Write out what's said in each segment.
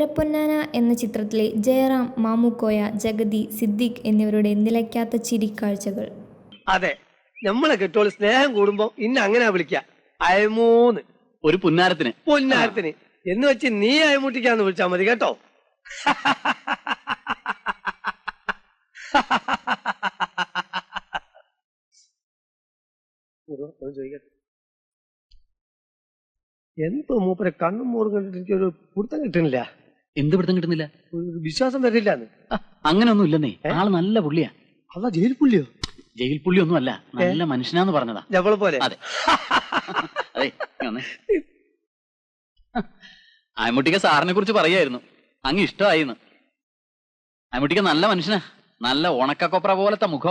പത്തരപ്പൊന്നാന എന്ന ചിത്രത്തിലെ ജയറാം, മാമുക്കോയ, ജഗതി, സിദ്ദിഖ് എന്നിവരുടെ നിലയ്ക്കാത്ത ചിരിക്കാഴ്ചകൾ. അതെ, നമ്മളെ കെട്ടോള് സ്നേഹം കൂടുമ്പോ ഇന്ന അങ്ങനെ വിളിക്ക അയമൂന്ന്. ഒരു പുന്നാരത്തിന് എന്ന് വെച്ച് നീ അയമുട്ടിക്കാന്ന് വിളിച്ചാ മതി കേട്ടോ. എന്തോ മൂപ്പരെ കണ്ണും മോറും കണ്ടിട്ട് ഒരു പിടുത്തം കിട്ടുന്നില്ല. എന്ത് പിടുത്തം കിട്ടുന്നില്ല? വിശ്വാസം വരില്ലാന്ന്. അങ്ങനെയൊന്നും ഇല്ലെന്നേ, ആള് നല്ല പുള്ളിയാ. അല്ല, ജയിൽ പുള്ളിയോ? ജയിൽ പുള്ളി ഒന്നും അല്ല, നല്ല മനുഷ്യനാന്ന് പറഞ്ഞതാ. ഞമ്മളെ പോലെ. അതെ അതെ. അയമുട്ടിക്ക സാറിനെ കുറിച്ച് പറയായിരുന്നു, അങ്ങ് ഇഷ്ടമായിന്ന്. അയമുട്ടിക്ക നല്ല മനുഷ്യനാ, നല്ല ഉണക്കക്കൊപ്ര പോലത്തെ മുഖ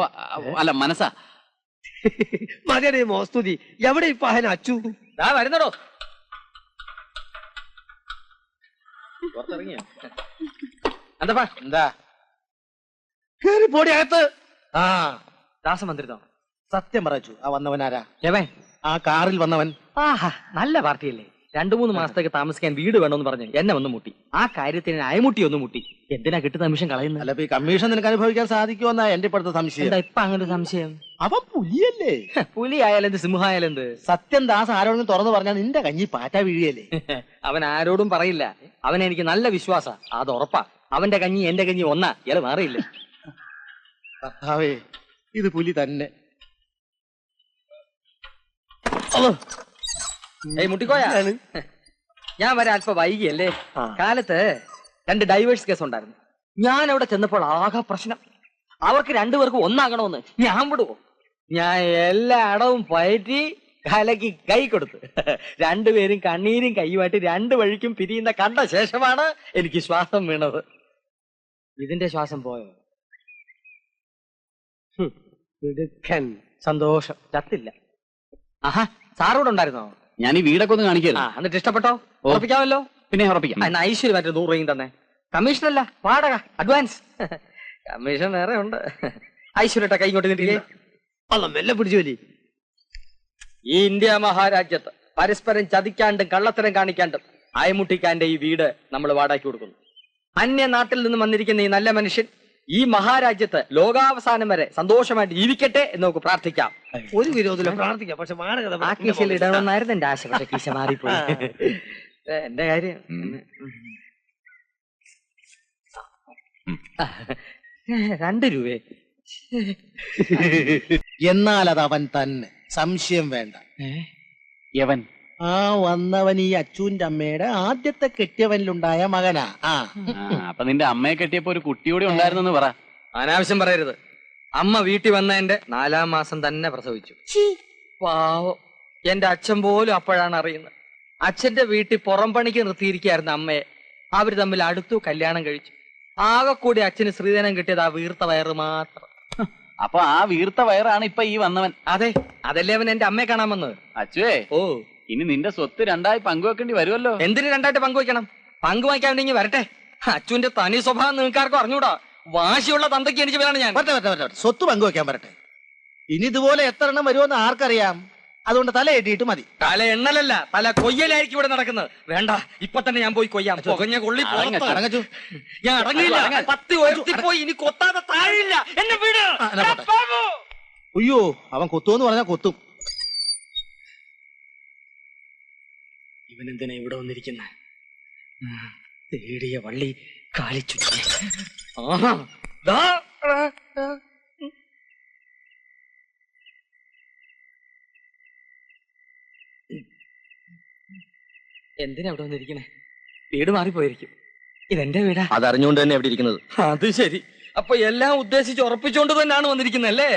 അല്ല മനസ്സാ. മതിയടേ മോസ്തുതി. എവിടെ ഇപ്പൊ അഹന അച്ചു വരുന്നടോ? എന്താ കേറി പോടി അകത്ത്. ആ ദാസം വന്നിരുന്നോ? സത്യം പറച്ചു. ആ വന്നവനാരാ? എവൻ? ആ കാറിൽ വന്നവൻ. ആഹാ, നല്ല പാർട്ടിയല്ലേ. 2-3 മാസത്തേക്ക് താമസിക്കാൻ വീട് വേണമെന്ന് പറഞ്ഞ് എന്നെ ഒന്ന് മുട്ടി. ആ കാര്യത്തിന് അയമുട്ടി ഒന്ന് മുട്ടി. എന്തിനാ കിട്ടുന്ന നിമിഷം കളയുന്നത്? അല്ല, ഈ കമ്മീഷൻ നിനക്ക് അനുഭവിക്കാൻ സാധിക്കുമെന്നാ എന്റെ ഇപ്പോഴത്തെ സംശയം. എന്താ ഇപ്പൊ അങ്ങനെ സംശയം? അവൻ പുലിയല്ലേ? പുലി ആയാലെന്ത്, സിംഹായാലെന്ത്? സത്യം ദാസ് ആരോടും തുറന്നു പറഞ്ഞാൽ നിന്റെ കഞ്ഞി പാറ്റ വീഴിയല്ലേ? അവൻ ആരോടും പറയില്ല. അവനെനിക്ക് നല്ല വിശ്വാസ, അത് ഉറപ്പാ. അവന്റെ കഞ്ഞി എന്റെ കഞ്ഞി ഒന്നാ, ഇയാൾ മാറിയില്ല. കർത്താവേ, ഇത് പുലി തന്നെ. ഏയ് മുട്ടിക്കോയാ, ഞാൻ വരെ അല്പം വൈകിയല്ലേ. കാലത്ത് 2 ഡൈവേഴ്സ് കേസ് ഉണ്ടായിരുന്നു. ഞാൻ അവിടെ ചെന്നപ്പോൾ ആകെ പ്രശ്നം. അവർക്ക് 2 പേർക്കും ഒന്നാകണമെന്ന് ഞാൻ വിടുവോ? ഞാൻ എല്ലാ അടവും പയറ്റി കലക്ക് കൈ കൊടുത്തു. 2 പേരും കണ്ണീരും കൈയുമായിട്ട് 2 വഴിക്കും പിരിയുന്ന കണ്ട ശേഷമാണ് എനിക്ക് ശ്വാസം വീണത്. ഇതിന്റെ ശ്വാസം പോയോ? സന്തോഷം, ചത്തില്ല. ആഹാ, സാറോട് ഉണ്ടായിരുന്നോ? ഞാൻ ഈ വീടൊക്കെ ഒന്ന് കാണിക്കായിരുന്നു. എന്നിട്ട് ഇഷ്ടപ്പെട്ടോ? ഉറപ്പിക്കാമല്ലോ. പിന്നെ ഉറപ്പിക്കാം. ഐശ്വര്യ മറ്റേ 100 രൂപയും തന്നെ. കമ്മീഷനല്ല, വാടക, അഡ്വാൻസ്. കമ്മീഷൻ വേറെ ഉണ്ട്. ഐശ്വര്യ കൈ ഇങ്ങോട്ട് നീട്ടില്ലേ. അല്ല, മെല്ലെ പിടിച്ചു വലി. ഈ ഇന്ത്യ മഹാരാജ്യത്ത് പരസ്പരം ചതിക്കാണ്ടും കള്ളത്തരം കാണിക്കാണ്ടും അയമുട്ടിക്കാന്റെ ഈ വീട് നമ്മൾ വാടകയ്ക്ക് കൊടുക്കുന്നു. അന്യ നാട്ടിൽ നിന്ന് വന്നിരിക്കുന്ന ഈ നല്ല മനുഷ്യൻ ഈ മഹാരാജ്യത്ത് ലോകാവസാനം വരെ സന്തോഷമായിട്ട് ജീവിക്കട്ടെ എന്ന് നമുക്ക് പ്രാർത്ഥിക്കാം. ഒരു വിരോധമില്ല, പ്രാർത്ഥിക്കാം. പക്ഷെ ആ കീശയിൽ ഇടണമെന്നായിരുന്നു എന്റെ ആശ. പക്ഷെ കീശ മാറിപ്പോയി. എന്റെ കാര്യം 2 രൂപയെ. എന്നാൽ അത് അവൻ തന്നെ, സംശയം വേണ്ട. യവൻ ആ വന്നവൻ ഈ അച്ചൂന്റെ അമ്മയുടെ ആദ്യത്തെ കെട്ടിയവനിലുണ്ടായ മകനാ. അപ്പൊ നിന്റെ അമ്മയെ കെട്ടിയപ്പോ ഒരു കുട്ടിയോടെ ഉണ്ടായിരുന്നെന്ന് പറ. അനാവശ്യം പറയരുത്. അമ്മ വീട്ടിൽ വന്നതിന്റെ 4-ാം മാസം തന്നെ പ്രസവിച്ചു. പാവം, എന്റെ അച്ഛൻ പോലും അപ്പോഴാണ് അറിയുന്നത്. അച്ഛന്റെ വീട്ടിൽ പുറം പണിക്ക് നിർത്തിയിരിക്കുകയായിരുന്നു അമ്മയെ. അവര് തമ്മിൽ അടുത്തു, കല്യാണം കഴിച്ചു. ആകെ കൂടി അച്ഛന് ശ്രീധനം കിട്ടിയത് ആ വീർത്ത വയറ് മാത്രം. അപ്പൊ ആ വീർത്ത വയറാണ് ഇപ്പൊ ഈ വന്നവൻ. അതെ, അതല്ലേ അവൻ എന്റെ അമ്മയെ കാണാൻ വന്നത്. അച്ചുവേ, ഓ, ഇനി നിന്റെ സ്വത്ത് 2ആയി പങ്കുവെക്കേണ്ടി വരുമല്ലോ. എന്തിന് 2ആയിട്ട് പങ്കുവയ്ക്കണം? പങ്കുവയ്ക്കാണ്ടെങ്കിൽ വരട്ടെ. അച്ഛന്റെ തനി സ്വഭാവം നിങ്ങൾക്കാർക്കും അറിഞ്ഞൂടാ. വാശിയുള്ള തന്തയ്ക്ക് എനിക്ക് വേണം. ഞാൻ വരട്ടെ, സ്വത്ത് പങ്കുവെക്കാൻ വരട്ടെ. ഇനി ഇതുപോലെ എത്ര എണ്ണം വരുമെന്ന് ആർക്കറിയാം. അതുകൊണ്ട് തല എട്ടിയിട്ട് മതി. തല എണ്ണലല്ല, തല കൊയ്യലായിരിക്കും ഇവിടെ നടക്കുന്നത്. വേണ്ട, ഇപ്പൊ തന്നെ ഞാൻ പോയി കൊയ്യാം. പുകഞ്ഞ കൊള്ളി ഞാൻ അടങ്ങിയില്ല. 10 ഉയർത്തിപ്പോയി, ഇനി കൊത്താതെ താഴില്ല. എന്നെ വീട്. അയ്യോ, അവൻ കൊത്തുമെന്ന് പറഞ്ഞാൽ കൊത്തും. ഇവനെന്തിനാ ഇവിടെ വന്നിരിക്കുന്ന? തേടിയ വള്ളി കാലിച്ചു. എന്തിനാ ഇവിടെ വന്നിരിക്കണേ? വീട് മാറിപ്പോയിരിക്കും. ഇതെന്റെ വീടാ. അതറിഞ്ഞുകൊണ്ട് തന്നെ എവിടെ ഇരിക്കുന്നത്. അത് ശരി. അപ്പൊ എല്ലാം ഉദ്ദേശിച്ച് ഉറപ്പിച്ചുകൊണ്ട് തന്നെയാണ് വന്നിരിക്കുന്നല്ലേ?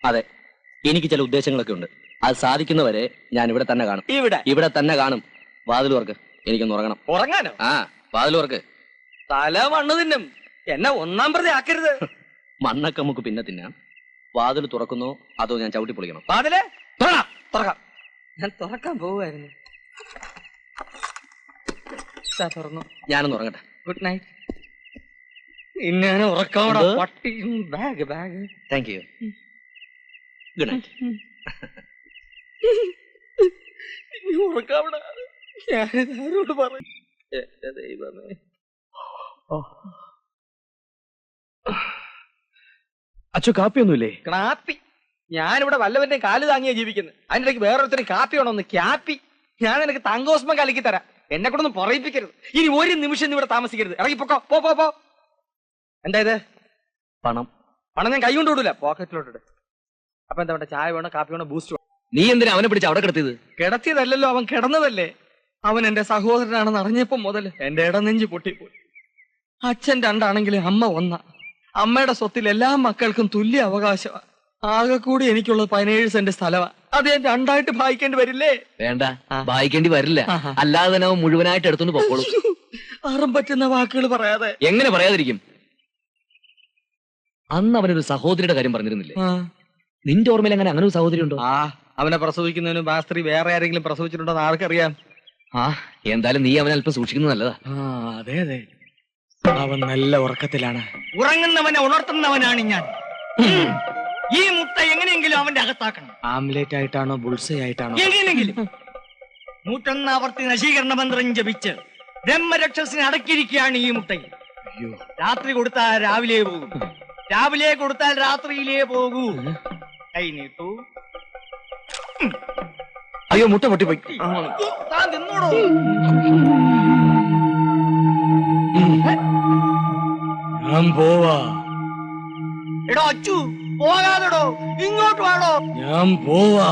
അതെ, എനിക്ക് ചില ഉദ്ദേശങ്ങളൊക്കെ ഉണ്ട്. അത് സാധിക്കുന്നവരെ ഞാൻ ഇവിടെ തന്നെ കാണും. ഇവിടെ തന്നെ കാണും. വാതിൽ വർക്ക്, എനിക്കൊന്ന് ഉറങ്ങണം. ഉറങ്ങാനോ? ആ, വാതിൽ വർക്ക്. തല മണ്ണ് തിന്നും. എന്നെ 1-ാം പ്രതി ആക്കരുത്. മണ്ണൊക്കെ നമുക്ക് പിന്നെ തിന്നാം. വാതിൽ തുറക്കുന്നോ അതോ ഞാൻ ചവിട്ടി പൊളിക്കണം? വാതില് തുറക്കാം. ഞാൻ തുറക്കാൻ പോവുമായിരുന്നു. തുറന്നു. ഞാനൊന്ന് ഉറങ്ങട്ടെ. Good night. ഇന്നെ ഉറക്കാം. പട്ടി bag. Thank you. Good night. ഉറക്കാവിടെ. ഞാനിതാരോട് പറയും? എന്റെ ദൈവമേ. അച്ഛോ കാപ്പിയൊന്നുമില്ലേ? കാപ്പി? ഞാനിവിടെ വല്ലവന്റെ കാല് താങ്ങിയാ ജീവിക്കുന്നത്. അതിന്റെ ഇടയ്ക്ക് വേറൊരുത്തരും കാപ്പി വേണമെന്ന്. ക്യാപ്പി? ഞാൻ നിനക്ക് തങ്കോസ്മം കലക്കി തരാം. എന്നെ കൂടെ ഒന്നും പറയിപ്പിക്കരുത്. ഇനി ഒരു നിമിഷം ഇവിടെ താമസിക്കരുത്. ഇറങ്ങി പൊക്കോ. പോ പോ പോ. എന്താ ഇത്? പണം. പണം ഞാൻ കൈ കൊണ്ട് വിടൂല, പോക്കറ്റിലോട്ടിട്ട്. അപ്പൊ എന്താ വേണ്ട? ചായ വേണോ, കാപ്പി വേണോ, ബൂസ്റ്റ് വേണോ? നീ എന്തിനാ അവനെ പിടിച്ച് അവിടെ കിടത്തിയത്? കിടത്തിയതല്ലോ, അവൻ കിടന്നതല്ലേ. അവൻ എന്റെ സഹോദരനാണെന്ന് അറിഞ്ഞപ്പോ മുതൽ എന്റെ ഇടനെഞ്ച് പൊട്ടിപ്പോയി. അച്ഛൻ രണ്ടാണെങ്കിലും അമ്മ ഒന്ന. അമ്മയുടെ സ്വത്തിൽ എല്ലാ മക്കൾക്കും തുല്യ അവകാശമാണ്. ആകെ കൂടി എനിക്കുള്ളത് 17 സെന്റ് സ്ഥലമാണ്. അത് ഞാൻ രണ്ടായിട്ട് ഭാഗിക്കേണ്ടി വരില്ലേ? വേണ്ട, വായിക്കേണ്ടി വരില്ല. അല്ലാതെ തന്നെ അവൻ മുഴുവനായിട്ട് എടുത്തോണ്ട് പൊക്കോളും. ആറും പറ്റുന്ന വാക്കുകൾ പറയാതെ. എങ്ങനെ പറയാതിരിക്കും? അന്ന് അവനൊരു സഹോദരിയുടെ കാര്യം പറഞ്ഞിരുന്നില്ലേ? നിന്റെ ഓർമ്മയിൽ അങ്ങനെ ഒരു സഹോദരി ഉണ്ടോ? അവനെ പ്രസവിക്കുന്നതിന് ആ സ്ത്രീ വേറെ ആരെങ്കിലും പ്രസവിച്ചിട്ടുണ്ടോ എന്ന് ആർക്കറിയാം? എന്തായാലും നീ അവനെ അല്പം സൂക്ഷിക്കുന്നത് നല്ലതാ. അതെ അതെ, അവൻ നല്ല ഉറക്കത്തിലാണ്. ഉറങ്ങുന്നവനെ ഉണർത്തുന്നവനാണ് ഞാൻ. ഈ മുട്ട എങ്ങനെയെങ്കിലും അവന്റെ അകത്താക്കണം. ആംലേറ്റ് ആയിട്ടാണോ ബുൾസൈ ആയിട്ടാണോ? എങ്ങനെയെങ്കിലും 101 ആവർത്തി നശീകരണ മന്ത്രം ജപിച്ച് ബ്രഹ്മരക്ഷസിനെ അടക്കിയിരിക്കുകയാണ് ഈ മുട്ടയിൽ. രാത്രി കൊടുത്താൽ രാവിലെ പോകും, രാവിലെ കൊടുത്താൽ രാത്രിയിലേ പോകൂ. കൈ നീട്ടു. അയ്യോ, മുട്ട പൊട്ടിപ്പോയി. താൻ തിന്നോടോ. ഞാൻ പോവാ. എടോ അച്ചു, പോകാതെടോ, ഇങ്ങോട്ട് വേണോ? ഞാൻ പോവാ.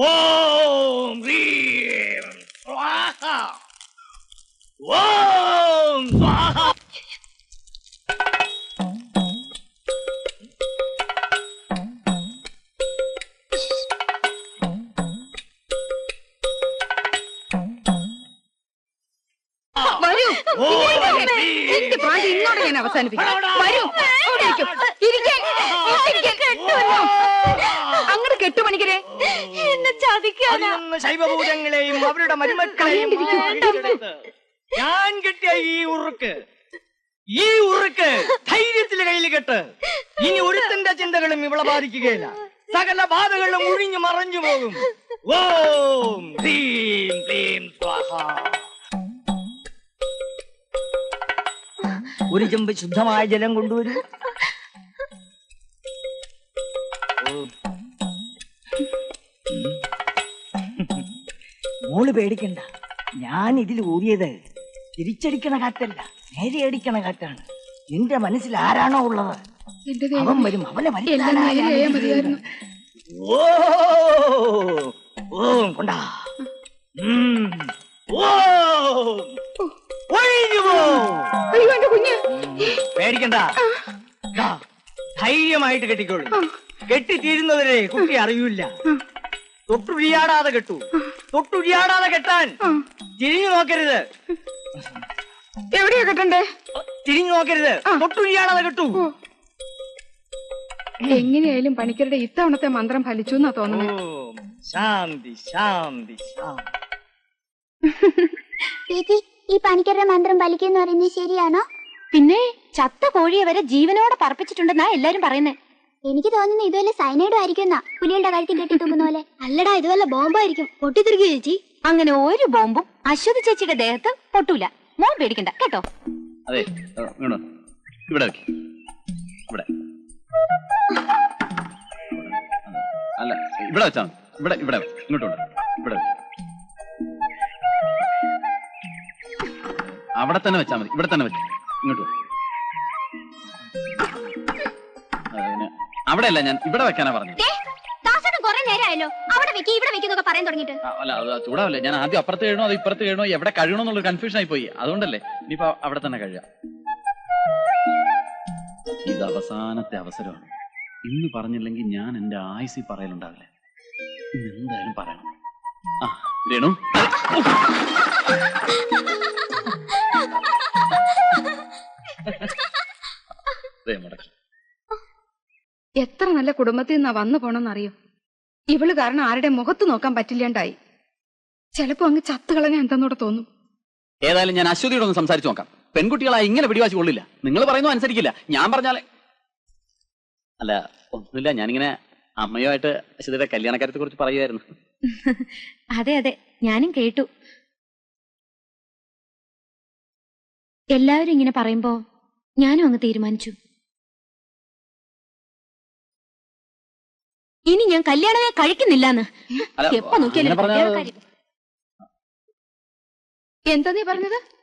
ഓം ഹ്രീം സ്വാഹ, ഓം സ്വാഹ. എന്റെ പാട്ട് ഇങ്ങോട്ട് ഞാൻ അവസാനിപ്പിക്കും. വരൂ, അങ്ങോട്ട് കെട്ടുപണിക്കരെ എന്നെ ചതിക്കാനാ. ശൈവഭൂതങ്ങളെയും അവരുടെ മരുമക്കളെയും ഞാൻ കെട്ടിയ ഈ ഉറുക്ക് ധൈര്യത്തിലെ കയ്യിൽ കെട്ട്. ഇനി ഒരുത്തന്റെ ചിന്തകളും ഇവളെ ബാധിക്കുകയില്ല. സകല ബാധകളും ഒഴിഞ്ഞു മറഞ്ഞു പോകും. ഓം ഹ്രീം ക്ലീം സ്വാഹ. ഒരു ചെമ്പ് ശുദ്ധമായ ജലം കൊണ്ടുവരൂ. മോള് പേടിക്കണ്ട, ഞാൻ ഇതിൽ ഊരിയത് തിരിച്ചടിക്കണ കാറ്റല്ല, നേരെ അടിക്കണ കാറ്റാണ്. നിന്റെ മനസ്സിൽ ആരാണോ ഉള്ളത് അവൻ വരും, അവനെ മതിയായിരുന്നു. ഓം കൊണ്ടാ. പേടിക്കണ്ട, ധൈര്യമായിട്ട് കെട്ടിക്കോളൂ. കെട്ടിത്തീരുന്നവരെ കുട്ടി അറിയൂല. തൊട്ടുഴിയാടാതെ കെട്ടു. തൊട്ടുഴിയാടാതെ കെട്ടാൻ തിരിഞ്ഞു നോക്കരുത്. എവിടെയാ കെട്ടണ്ടേ? തിരിഞ്ഞു നോക്കരുത്. തൊട്ടുഴിയാടാതെ കെട്ടു. എങ്ങനെയായാലും പണിക്കരുടെ ഇത്തവണത്തെ മന്ത്രം ഫലിച്ചു എന്നാ തോന്നുന്നത്. ശാന്തി ശാന്തി ശാന്തി. ചേച്ചി, ഈ പണിക്കരുടെ മന്ത്രം ഫലിക്കുമെന്ന് പറയുന്നത് ശരിയാണോ? പിന്നെ ചത്ത കോഴിയെ വരെ ജീവനോടെ പറപ്പിച്ചിട്ടുണ്ടെന്നാ എല്ലാരും പറയുന്നേ. എനിക്ക് തോന്നുന്നു ഇതുവല്ല സൈനൈഡും ആയിരിക്കും. പുലിയുടെ കാര്യത്തിൽ കെട്ടി തൂക്കുന്ന പോലെ. അല്ലടാ, ഇതുവല്ല ബോംബായിരിക്കും. പൊട്ടിത്തെറിക്കുക ചേച്ചി. അങ്ങനെ ഒരു ബോംബും അശ്വതി ചേച്ചിയുടെ ദേഹത്ത് പൊട്ടൂല. മോൻ പേടിക്കണ്ട കേട്ടോ. അതെ, ഇവിടെ ഇവിടെ അല്ല, ഇവിടെ വെച്ചാ ഇവിടെ ഇവിടെ ഇങ്ങോട്ടുണ്ട്. ഇവിടെ അവിടെ തന്നെ വെച്ചാ മതി. ഇവിടെ തന്നെ വെച്ചു. ഇങ്ങോട്ട് അവിടെ അല്ല, ഞാൻ ഇവിടെ വെക്കാനാ പറഞ്ഞു. കുറെ നേരമായല്ലോ അവിടെ വെക്കി ഇവിടെ വെക്കുന്നൊക്കെ പറയാൻ തുടങ്ങിട്ട്. അല്ല, അത് ചൂടാവല്ലേ. ഞാൻ ആദ്യം അപ്പുറത്ത് കഴിയണോ അത് ഇപ്പുറത്ത് കഴിയണോ, എവിടെ കഴിയണോ എന്നുള്ള കൺഫ്യൂഷൻ ആയി പോയി. അതുകൊണ്ടല്ലേ ഇനിയിപ്പോ അവിടെ തന്നെ കഴിയാം. ഇത് അവസാനത്തെ അവസരമാണ്. ഇന്ന് പറഞ്ഞില്ലെങ്കിൽ ഞാൻ എന്റെ ആയുസ്സിൽ പറയലുണ്ടാവില്ല. ഇന്ന് എന്തായാലും പറയണം. ആ രേണു, മുടക്കി. എത്ര നല്ല കുടുംബത്തിൽ നിന്നാ വന്നു പോണെന്നറിയോ? ഇവള് കാരണം ആരുടെ മുഖത്ത് നോക്കാൻ പറ്റില്ലാണ്ടായി. ചിലപ്പോ അങ്ങ് ചത്തുകളഞ്ഞ എന്തെന്നോടെ തോന്നും. ഏതായാലും ഞാൻ അശ്വതിയോട് ഒന്ന് സംസാരിച്ചു നോക്കാം. പെൺകുട്ടികളായി ഇങ്ങനെ പിടിവാശി കൊള്ളില്ല. നിങ്ങൾ പറയുന്നത് അനുസരിക്കില്ല. ഞാൻ പറഞ്ഞാലേ. അല്ല, ഒന്നുമില്ല, ഞാനിങ്ങനെ അമ്മയുമായിട്ട് അശ്വതിയുടെ കല്യാണക്കാര്യത്തെ കുറിച്ച് പറയുമായിരുന്നു. അതെ അതെ, ഞാനും കേട്ടു. എല്ലാവരും ഇങ്ങനെ പറയുമ്പോ ഞാനും അങ്ങ് തീരുമാനിച്ചു. ഇനി ഞാൻ കല്യാണമേ കഴിക്കുന്നില്ലെന്ന്. അല്ല, എപ്പോ നോക്കിയാലും അങ്ങനെ പറഞ്ഞാ- കല്യാണക്കാരി. എന്താ നീ പറഞ്ഞത്?